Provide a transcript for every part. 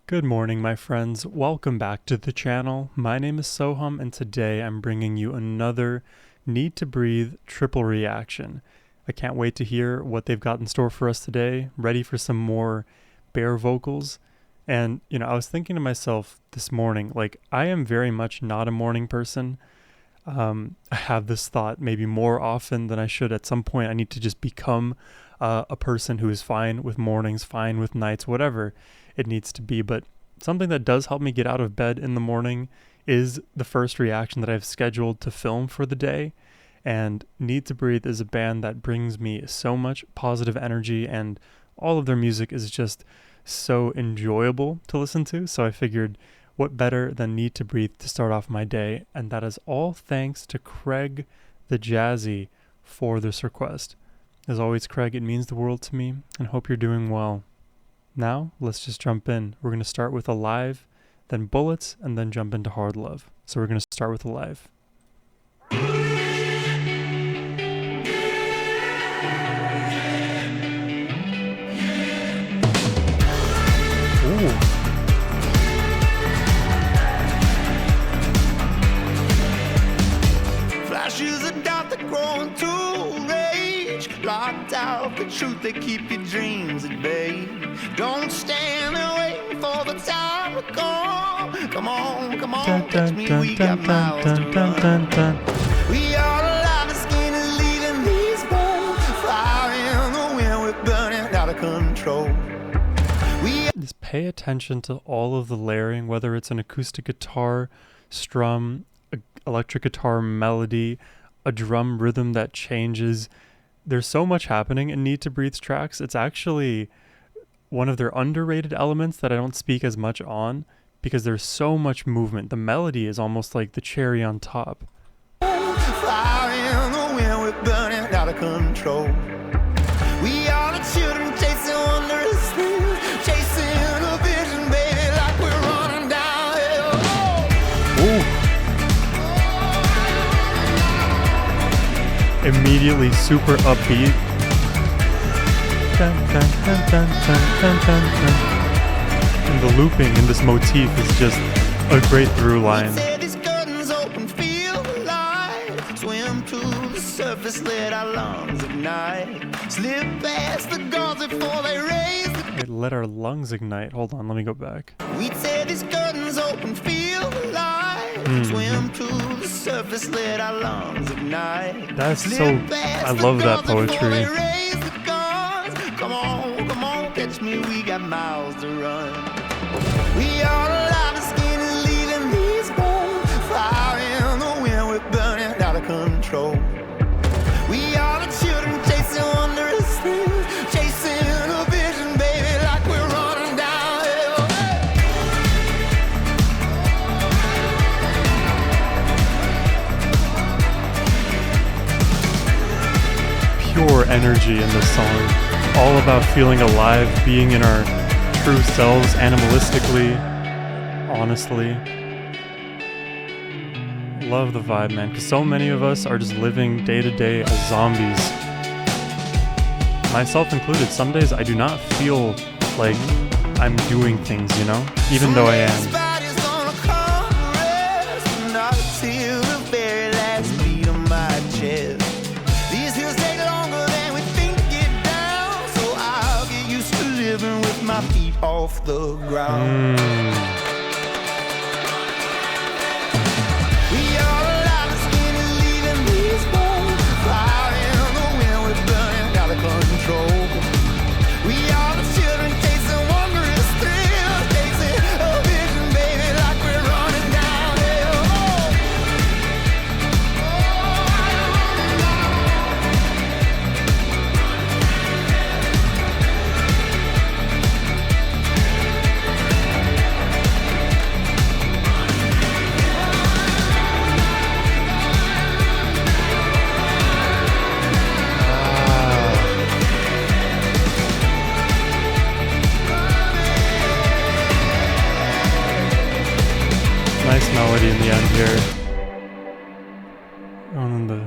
Good morning, my friends. Welcome back to the channel. My name is Sohum, and today I'm bringing you another Need to Breathe triple reaction. I can't wait to hear what they've got in store for us today. Ready for some more bear vocals. And, I was thinking to myself this morning, I am very much not a morning person. I have this thought maybe more often than I should. At some point, I need to just become a person who is fine with mornings, fine with nights, whatever it needs to be. But something that does help me get out of bed in the morning is the first reaction that I've scheduled to film for the day. And Need to Breathe is a band that brings me so much positive energy, and all of their music is just so enjoyable to listen to. So I figured, what better than Need to Breathe to start off my day? And that is all thanks to Craig the Jazzy for this request. As always, Craig, it means the world to me, and hope you're doing well. Now, let's just jump in. We're going to start with Alive, then Bullets, and then jump into Hard Love. So we're going to start with Alive. Ooh. Flashes of doubt that grow into rage, locked out the truth that keep your dreams at bay. Don't stand and wait for the time to come. Come on, catch me, we got miles to run. We are alive, the skin is leaving these bones. Fire in the wind, we're burning out of control. Just pay attention to all of the layering, whether it's an acoustic guitar, strum, electric guitar melody, a drum rhythm that changes. There's so much happening in Need to Breathe's tracks. It's actually one of their underrated elements that I don't speak as much on because there's so much movement. The melody is almost like the cherry on top. Fire in the wind, we're burning out of control. We are the children chasing wondrous things, chasing a vision, baby, like we're running downhill. Ooh. Immediately super upbeat. Dun, dun, dun, dun, dun, dun, dun, dun. And the looping in this motif is just a great through line. Swim to the surface, let our lungs ignite. Slip past the guards before they raise the... Wait, let our lungs ignite. Hold on, let me go back. We'd say these curtains open, feel alive. Swim to the surface, let our lungs ignite. That's so... I love that poetry. Come on, catch me, we got miles to run. We are alive, the skin is leaving these bones. Fire in the wind, we're burning out of control. We are the children chasing wondrous things, chasing a vision, baby, like we're running downhill. Pure energy in this song. All about feeling alive, being in our true selves, animalistically, honestly. Love the vibe, man, because so many of us are just living day to day as zombies. Myself included. Some days I do not feel like I'm doing things, even though I am. My feet off the ground. We are alive, the skin is leaving these bones. Fire in the wind, we're burning out of control. We are the children chasing wondrous thrills, chasing a vision, baby, like we're running downhill. Nice melody in the end here. And the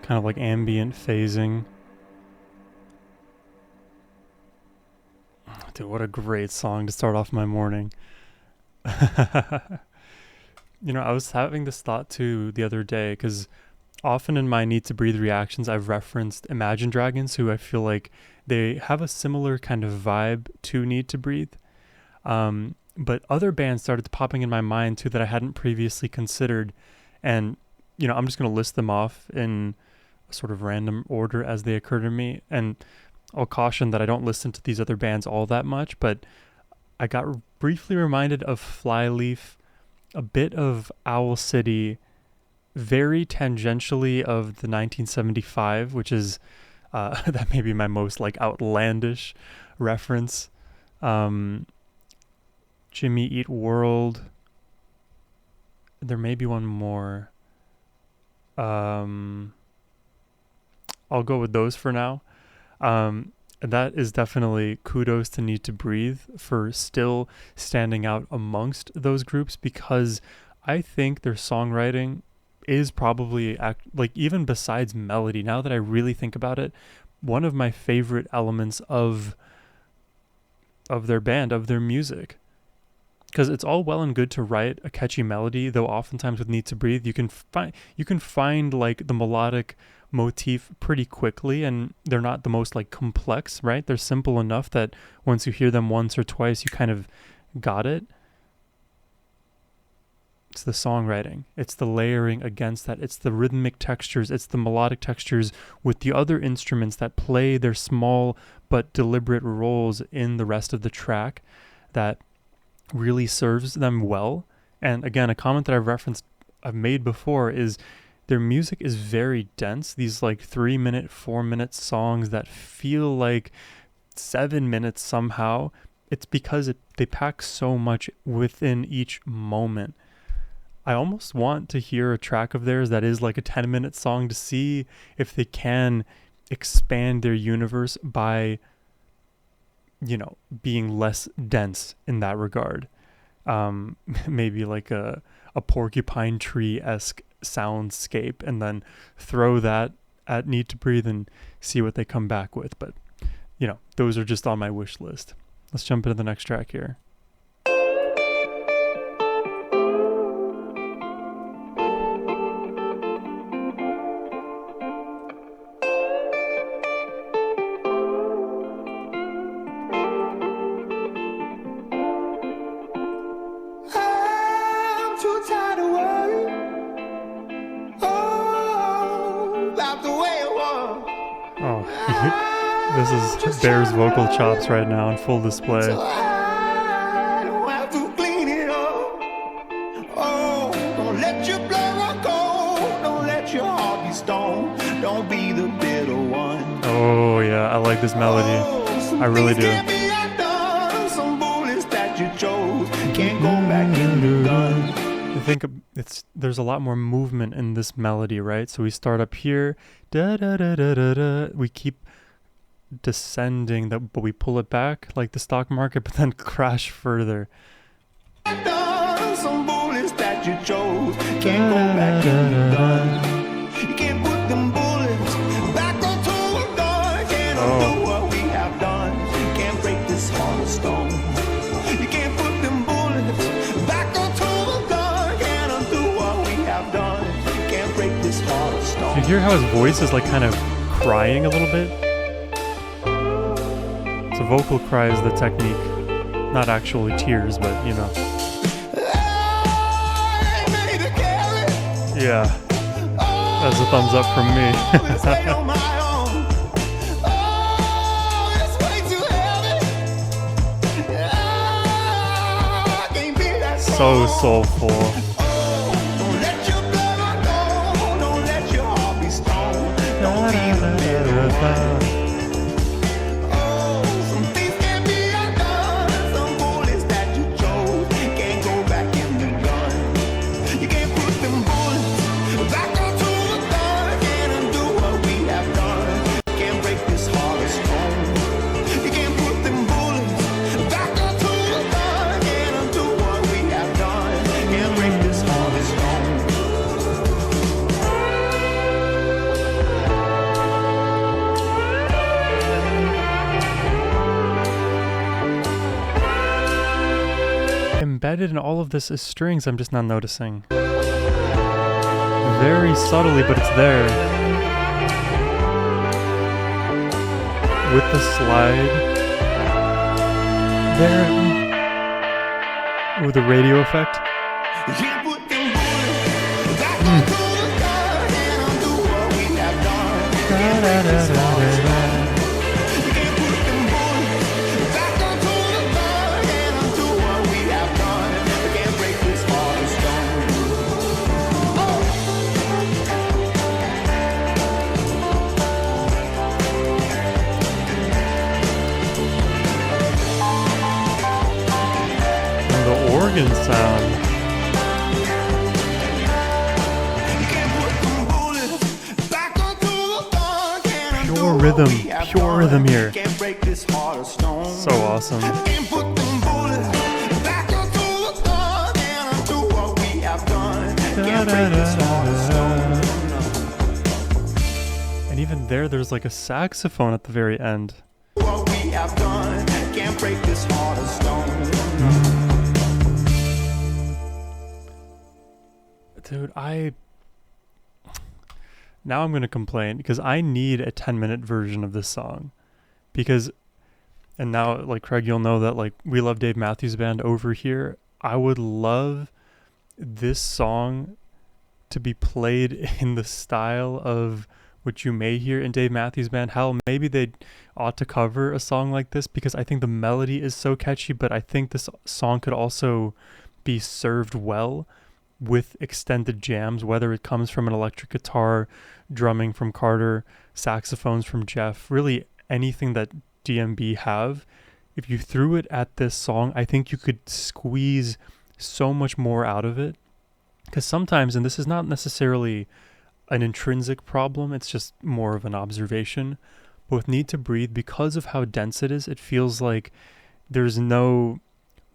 kind of like ambient phasing. Dude, what a great song to start off my morning. I was having this thought too the other day because often in my Need to Breathe reactions, I've referenced Imagine Dragons, who I feel like they have a similar kind of vibe to Need to Breathe. But other bands started popping in my mind too that I hadn't previously considered. And, I'm just going to list them off in a sort of random order as they occur to me. And I'll caution that I don't listen to these other bands all that much, but I got briefly reminded of Flyleaf, a bit of Owl City, very tangentially of the 1975, which is that may be my most like outlandish reference. Jimmy Eat World. There may be one more. I'll go with those for now. That is definitely kudos to Need to Breathe for still standing out amongst those groups, because I think their songwriting is probably, like, even besides melody, now that I really think about it, one of my favorite elements of their band, of their music. Because it's all well and good to write a catchy melody, though oftentimes with Need to Breathe, you can find like the melodic motif pretty quickly, and they're not the most like complex, right? They're simple enough that once you hear them once or twice, you kind of got it. It's the songwriting, it's the layering against that, it's the rhythmic textures, it's the melodic textures with the other instruments that play their small but deliberate roles in the rest of the track that really serves them well. And again, a comment that I've made before is their music is very dense. These like 3-minute, 4-minute songs that feel like 7 minutes somehow. It's because they pack so much within each moment. I almost want to hear a track of theirs that is like a 10-minute song to see if they can expand their universe by, being less dense in that regard. Maybe like a Porcupine Tree-esque soundscape, and then throw that at Need to Breathe and see what they come back with. But, those are just on my wish list. Let's jump into the next track here. This is Bear's vocal chops right now in full display. So I don't have to clean it up. Oh, don't let your blood run cold. Don't let your heart be stone. Don't be the bitter one. Oh yeah, I like this melody. I really do. Some bullets that you chose can't go back in the gun. I think there's a lot more movement in this melody, right? So we start up here, da da da da da da. We keep descending, but we pull it back like the stock market, but then crash further. Some bullets that you chose can't go back in the gun. You can't put them bullets back onto a gun. Can't undo what we have done. Can't break this heart of stone. You can't put them bullets back onto a gun. Can't undo what we have done. Can't break this heart of stone. You hear how his voice is like kind of crying a little bit? So vocal cry is the technique, not actually tears, but yeah, that's a thumbs up from me. So soulful. embedded in all of this is strings I'm just not noticing. Very subtly, but it's there. With the slide. There. With the radio effect. Organ sound. Pure rhythm here. So awesome. And even there's like a saxophone at the very end. What we have done can't break this heart of stone. Dude, now I'm going to complain because I need a 10-minute version of this song. Because, and now, like, Craig, you'll know that, like, we love Dave Matthews Band over here. I would love this song to be played in the style of what you may hear in Dave Matthews Band. Hell, maybe they ought to cover a song like this because I think the melody is so catchy, but I think this song could also be served well with extended jams, whether it comes from an electric guitar, drumming from Carter, saxophones from Jeff, really anything that DMB have. If you threw it at this song, I think you could squeeze so much more out of it. Because sometimes, and this is not necessarily an intrinsic problem, it's just more of an observation, but with Need to Breathe, because of how dense it is, it feels like there's no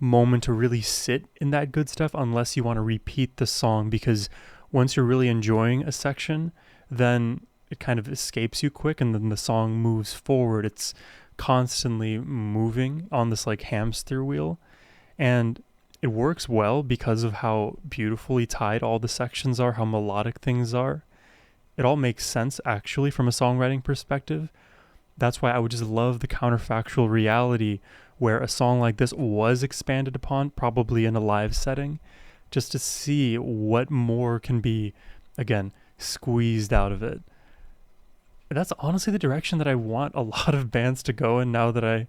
moment to really sit in that good stuff unless you want to repeat the song, because once you're really enjoying a section, then it kind of escapes you quick and then the song moves forward. It's constantly moving on this like hamster wheel, and it works well because of how beautifully tied all the sections are, how melodic things are. It all makes sense actually from a songwriting perspective. That's why I would just love the counterfactual reality where a song like this was expanded upon, probably in a live setting, just to see what more can be, again, squeezed out of it. And that's honestly the direction that I want a lot of bands to go in now that I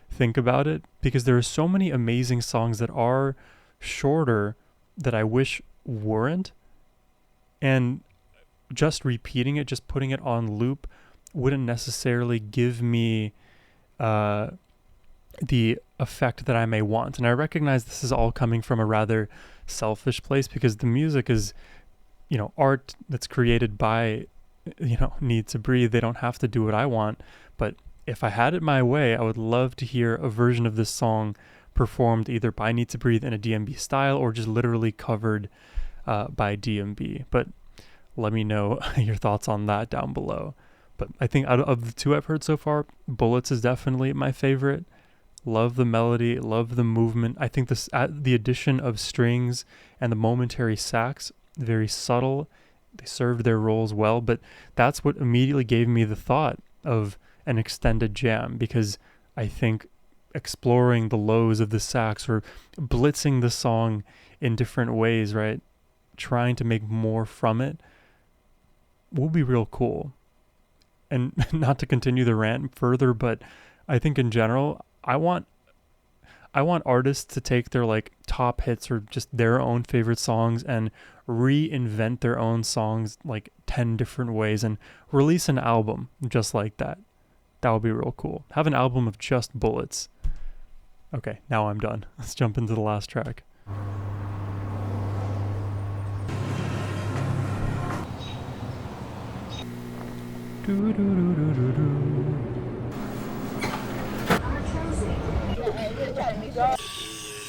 think about it, because there are so many amazing songs that are shorter that I wish weren't, and just repeating it, just putting it on loop wouldn't necessarily give me the effect that I may want. And I recognize this is all coming from a rather selfish place, because the music is, art that's created by, Need to Breathe. They don't have to do what I want. But if I had it my way, I would love to hear a version of this song performed either by Need to Breathe in a DMB style or just literally covered by DMB. But let me know your thoughts on that down below. But I think out of the two I've heard so far, Bullets is definitely my favorite. Love the melody, love the movement. I think the addition of strings and the momentary sax, very subtle. They served their roles well, but that's what immediately gave me the thought of an extended jam, because I think exploring the lows of the sax or blitzing the song in different ways, right? Trying to make more from it will be real cool. And not to continue the rant further, but I think in general, I want artists to take their like top hits or just their own favorite songs and reinvent their own songs like 10 different ways and release an album just like that. That would be real cool. Have an album of just Bullets. Okay, now I'm done. Let's jump into the last track.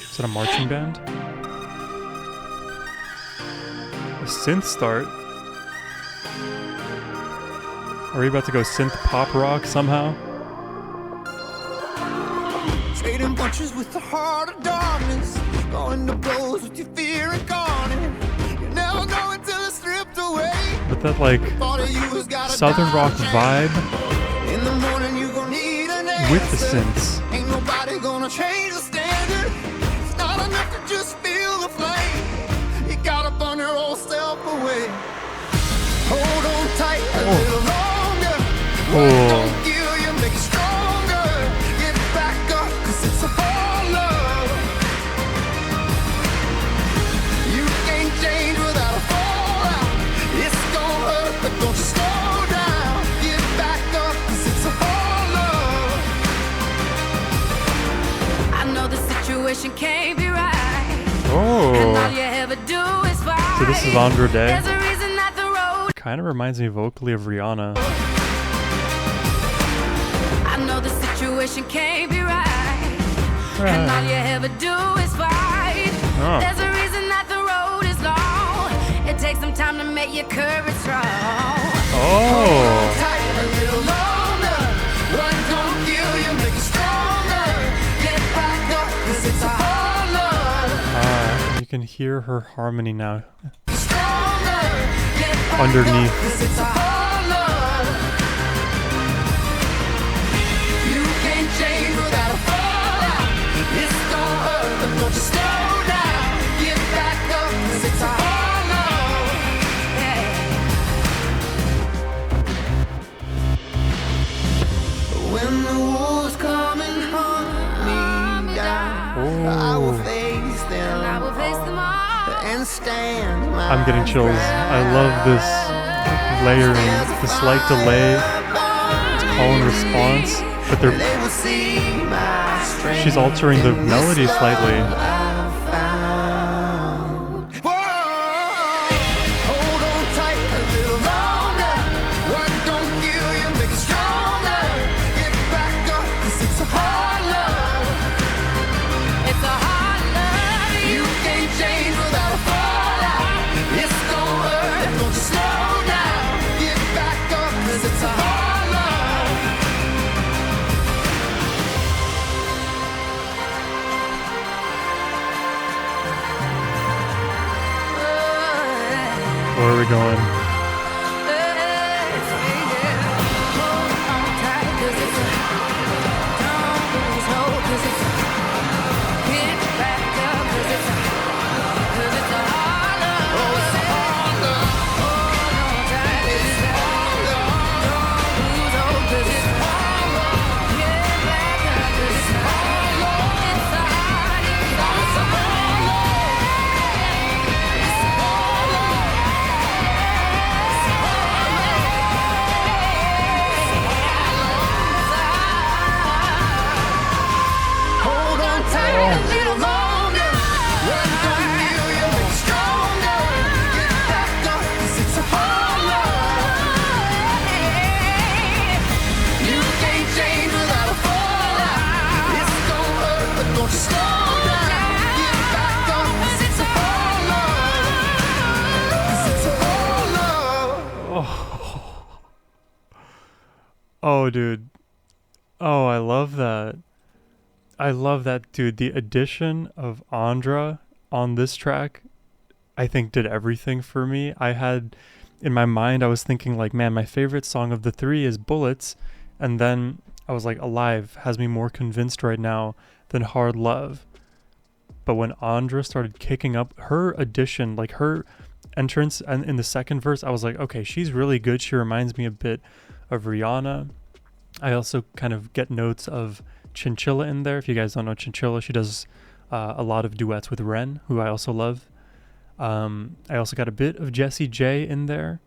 Is that a marching band? A synth start? Are we about to go synth pop rock somehow? Say trading punches with the heart of darkness, going to blows with your fear incarnate. You never know until it's stripped away. But that like Thought of you has got a southern rock diamond chain. vibe In the morning you gon' need an with the answer. synths. Ain't nobody gonna change the standard. It's not enough to just feel the flame. You gotta burn your old self away. Hold on tight a little longer. What don't kill you, make it stronger. Get back up, 'cause it's a hard love. You can't change without a fallout. It's gonna hurt, but don't you slow down. Get back up, 'cause it's a hard love. I know the situation can't be right, and Oh, all you ever do is fight. so this is Andra Day. There's a reason that the road. Kind of reminds me vocally of Rihanna. I know the situation can't be right, and all you ever do is fight. Oh. There's a reason that the road is long. It takes some time to make your courage strong. Oh, Tight a little longer. What don't kill you, make it stronger. Get back up, 'cause it's a hard love. you can hear her harmony now Stronger. Get back underneath. up, 'cause it's a hard love. You can't change without a fallout. It's gonna hurt, but don't you slow down. Get back up, 'cause it's a hard love. When the wolves come and hunt me down, I will face them, I will face them all. and stand my I'm getting chills. I love this layering, the slight delay, call and response, but they're They will see my strength. she's altering the melody slightly. Hold on tight a little longer. What don't kill you, make it stronger. Get back up, 'cause it's a hard love. It's a hard love. You can't change without a fallout. It's gonna hurt, don't you slow down. Get back up, 'cause it's a hard love. Where are we going? Hold on tight a little longer. What don't kill you, make it stronger. Get back up, 'cause it's a hard love. You can't change without a fallout. It's gonna hurt, but don't you slow down. Get back up, 'cause it's a hard love. 'Cause it's a hard love. Oh, dude. Oh, I love that. I love that, dude. The addition of Andra on this track, I think, did everything for me. I had, in my mind, I was thinking, like, man, my favorite song of the three is Bullets. And then I was like, Alive has me more convinced right now than Hard Love. But when Andra started kicking up, her addition, like her entrance and in the second verse, I was like, okay, she's really good. She reminds me a bit of Rihanna. I also kind of get notes of Chinchilla in there. If you guys don't know Chinchilla, she does a lot of duets with Ren, who I also love. I also got a bit of Jessie J in there.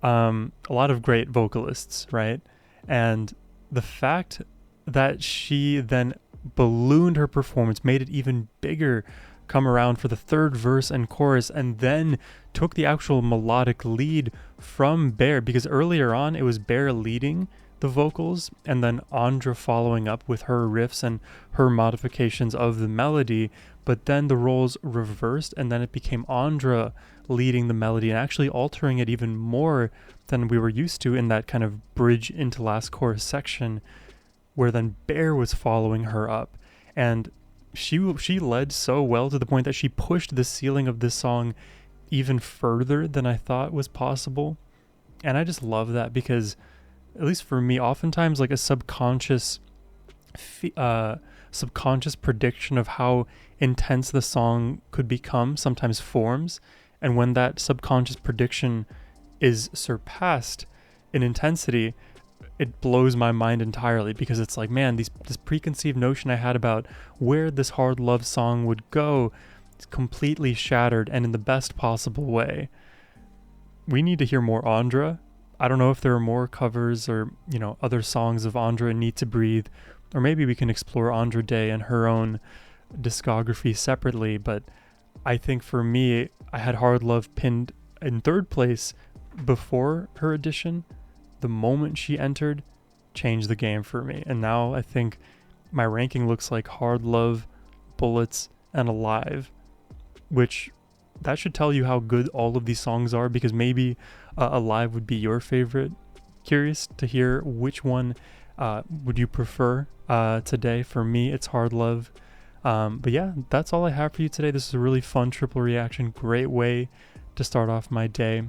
A lot of great vocalists, right? And the fact that she then ballooned her performance, made it even bigger, come around for the third verse and chorus, and then took the actual melodic lead from Bear, because earlier on it was Bear leading the vocals and then Andra following up with her riffs and her modifications of the melody, but then the roles reversed and then it became Andra leading the melody and actually altering it even more than we were used to in that kind of bridge into last chorus section, where then Bear was following her up. And she led so well to the point that she pushed the ceiling of this song even further than I thought was possible. And I just love that because, at least for me, oftentimes like a subconscious prediction of how intense the song could become sometimes forms. And when that subconscious prediction is surpassed in intensity, it blows my mind entirely, because it's like, man, this preconceived notion I had about where this hard love song would go is completely shattered, and in the best possible way. We need to hear more Andra. I don't know if there are more covers or, other songs of Andra and Need to Breathe, or maybe we can explore Andra Day and her own discography separately, but I think for me, I had Hard Love pinned in third place before her addition. The moment she entered, changed the game for me. And now I think my ranking looks like Hard Love, Bullets, and Alive, which that should tell you how good all of these songs are, because maybe Alive would be your favorite. Curious to hear which one would you prefer today. For me, it's Hard Love. But yeah, that's all I have for you today. This is a really fun triple reaction. Great way to start off my day.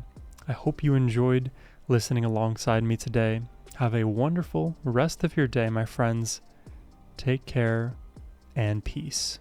I hope you enjoyed listening alongside me today. Have a wonderful rest of your day, my friends. Take care and peace.